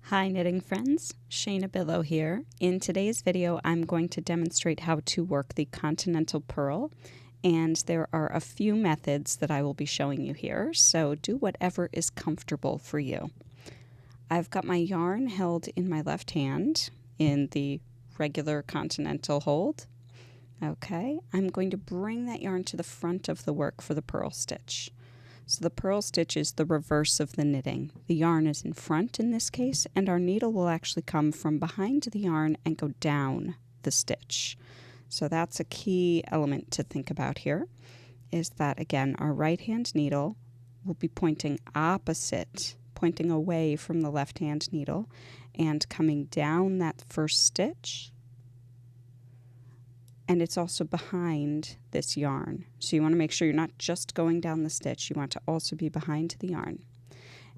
Hi knitting friends, Shaina Bilow here. In today's video I'm going to demonstrate how to work the Continental Purl, and there are a few methods that I will be showing you here, so do whatever is comfortable for you. I've got my yarn held in my left hand in the regular Continental hold. Okay, I'm going to bring that yarn to the front of the work for the purl stitch. So the purl stitch is the reverse of the knitting. The yarn is in front in this case, and our needle will actually come from behind the yarn and go down the stitch. So that's a key element to think about here, is that again, our right hand needle will be pointing opposite, pointing away from the left hand needle and coming down that first stitch. And it's also behind this yarn. So you want to make sure you're not just going down the stitch, you want to also be behind the yarn.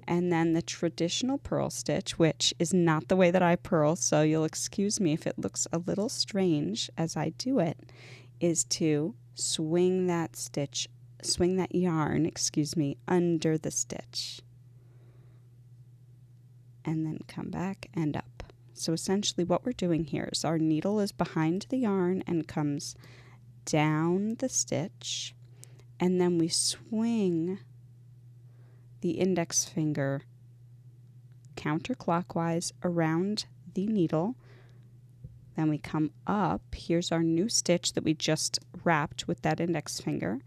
And then the traditional purl stitch, which is not the way that I purl, so you'll excuse me if it looks a little strange as I do it, is to swing that yarn, under the stitch. And then come back and up. So essentially what we're doing here is our needle is behind the yarn and comes down the stitch, and then we swing the index finger counterclockwise around the needle. Then we come up. Here's our new stitch that we just wrapped with that index finger,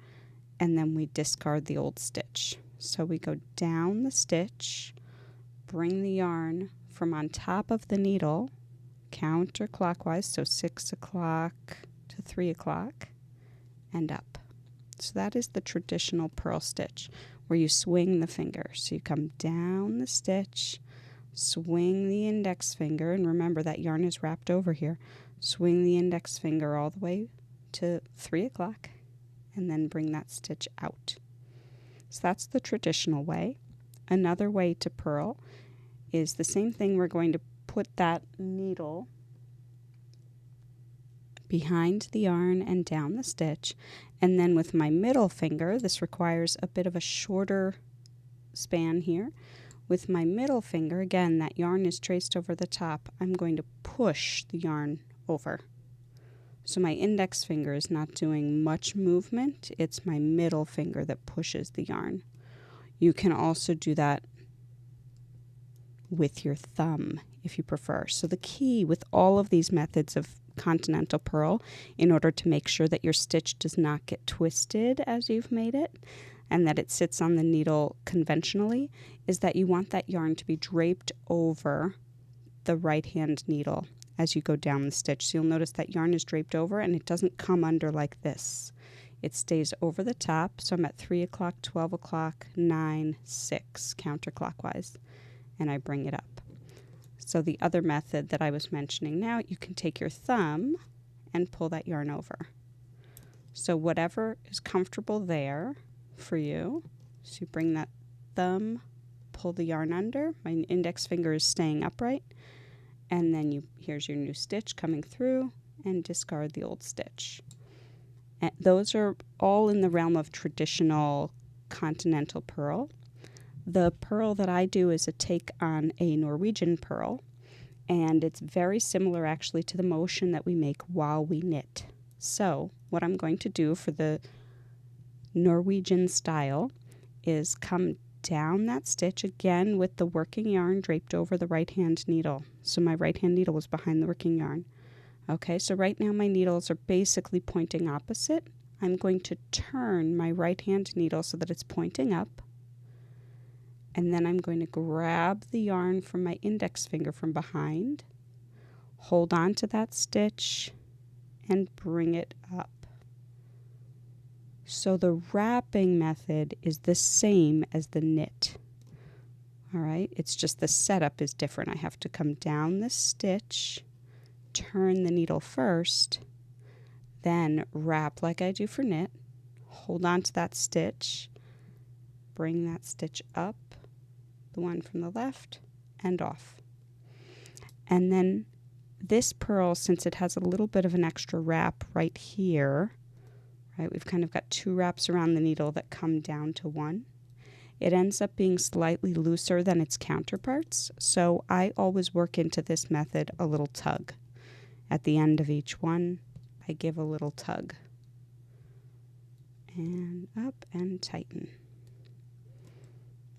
and then we discard the old stitch. So we go down the stitch, bring the yarn from on top of the needle counterclockwise, so 6 o'clock to 3 o'clock, and up. So that is the traditional purl stitch where you swing the finger. So you come down the stitch, swing the index finger, and remember that yarn is wrapped over here. Swing the index finger all the way to 3 o'clock and then bring that stitch out. So that's the traditional way. Another way to purl is the same thing. We're going to put that needle behind the yarn and down the stitch, and then with my middle finger, this requires a bit of a shorter span here. With my middle finger, again, that yarn is traced over the top, I'm going to push the yarn over. So my index finger is not doing much movement, it's my middle finger that pushes the yarn. You can also do that with your thumb if you prefer. So the key with all of these methods of Continental Purl, in order to make sure that your stitch does not get twisted as you've made it and that it sits on the needle conventionally, is that you want that yarn to be draped over the right hand needle as you go down the stitch. So you'll notice that yarn is draped over and it doesn't come under like this. It stays over the top. So I'm at 3 o'clock, 12 o'clock, 9, 6 counterclockwise, and I bring it up. So the other method that I was mentioning now, you can take your thumb and pull that yarn over. So whatever is comfortable there for you. So you bring that thumb, pull the yarn under. My index finger is staying upright. And then here's your new stitch coming through, and discard the old stitch. And those are all in the realm of traditional Continental Purl. The purl that I do is a take on a Norwegian purl, and it's very similar actually to the motion that we make while we knit. So what I'm going to do for the Norwegian style is come down that stitch again with the working yarn draped over the right hand needle. So my right hand needle was behind the working yarn. Okay, so right now my needles are basically pointing opposite. I'm going to turn my right hand needle so that it's pointing up. And then I'm going to grab the yarn from my index finger from behind, hold on to that stitch, and bring it up. So the wrapping method is the same as the knit. All right, it's just the setup is different. I have to come down the stitch, turn the needle first, then wrap like I do for knit, hold on to that stitch, bring that stitch up, the one from the left, and off. And then this purl, since it has a little bit of an extra wrap right here, right, we've kind of got 2 wraps around the needle that come down to 1. it ends up being slightly looser than its counterparts. So I always work into this method a little tug. At the end of each one, I give a little tug. And up and tighten.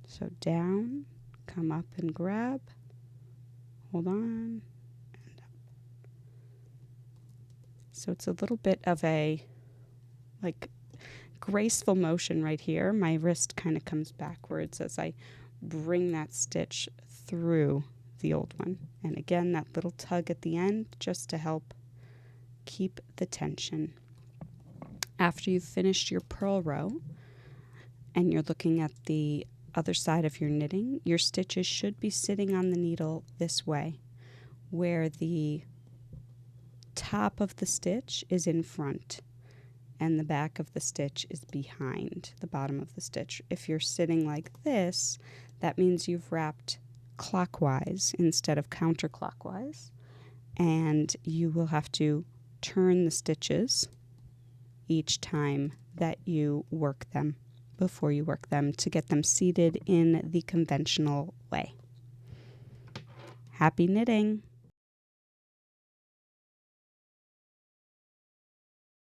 So down, come up and grab, hold on, and up. So it's a little bit of a like graceful motion right here. My wrist kind of comes backwards as I bring that stitch through the old one. And again, that little tug at the end just to help keep the tension. After you've finished your purl row and you're looking at the other side of your knitting, your stitches should be sitting on the needle this way, where the top of the stitch is in front and the back of the stitch is behind the bottom of the stitch. If you're sitting like this, that means you've wrapped clockwise instead of counterclockwise, and you will have to turn the stitches each time that you work them, before you work them, to get them seated in the conventional way. Happy knitting!